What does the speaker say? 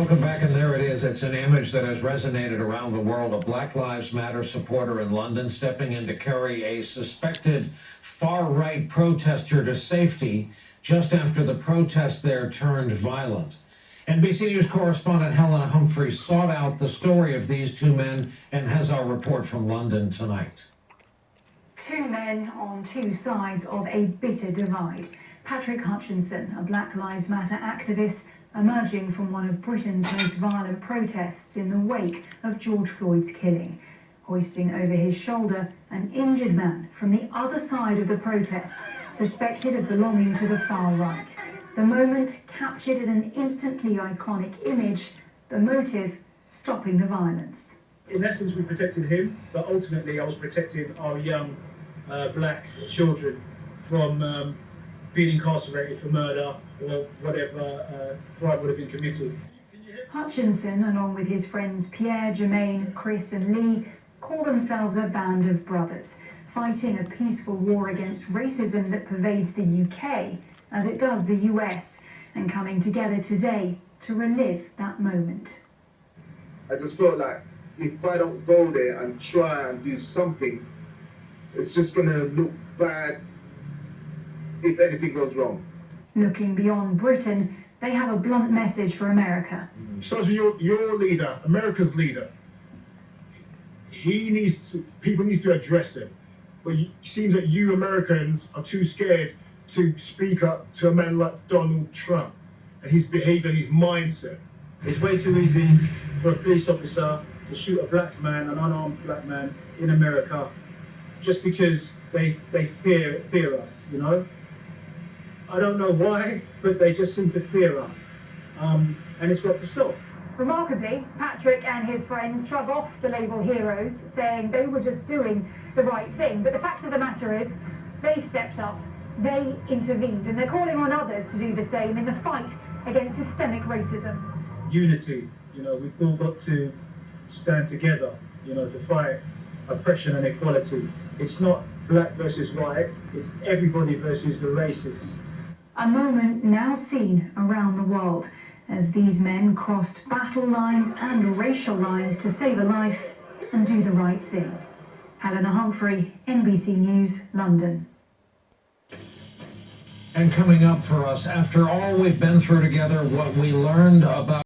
Welcome back, and there it is. It's an image that has resonated around the world. A Black Lives Matter supporter in London stepping in to carry a suspected far-right protester to safety just after the protest there turned violent. NBC News correspondent Helena Humphrey sought out the story of these two men and has our report from London tonight. Two men on two sides of a bitter divide. Patrick Hutchinson, a Black Lives Matter activist, emerging from one of Britain's most violent protests in the wake of George Floyd's killing, hoisting over his shoulder an injured man from the other side of the protest, suspected of belonging to the far right. The moment captured in an instantly iconic image, the motive stopping the violence. In essence, we protected him, but ultimately I was protecting our young black children from being incarcerated for murder or whatever crime would have been committed. Hutchinson, along with his friends Pierre, Jermaine, Chris and Lee, call themselves a band of brothers, fighting a peaceful war against racism that pervades the UK, as it does the US, and coming together today to relive that moment. I just felt like if I don't go there and try and do something, it's just going to look bad if anything goes wrong. Looking beyond Britain, they have a blunt message for America. So your leader, America's leader, people need to address him. But it seems that you Americans are too scared to speak up to a man like Donald Trump and his behavior and his mindset. It's way too easy for a police officer to shoot a black man, an unarmed black man in America, just because they fear us, you know? I don't know why, but they just seem to fear us. And it's got to stop. Remarkably, Patrick and his friends shrug off the label heroes, saying they were just doing the right thing. But the fact of the matter is, they stepped up, they intervened, and they're calling on others to do the same in the fight against systemic racism. Unity, you know, we've all got to stand together, you know, to fight oppression and equality. It's not black versus white, it's everybody versus the racists. A moment now seen around the world as these men crossed battle lines and racial lines to save a life and do the right thing. Helena Humphrey, NBC News, London. And coming up for us, after all we've been through together, what we learned about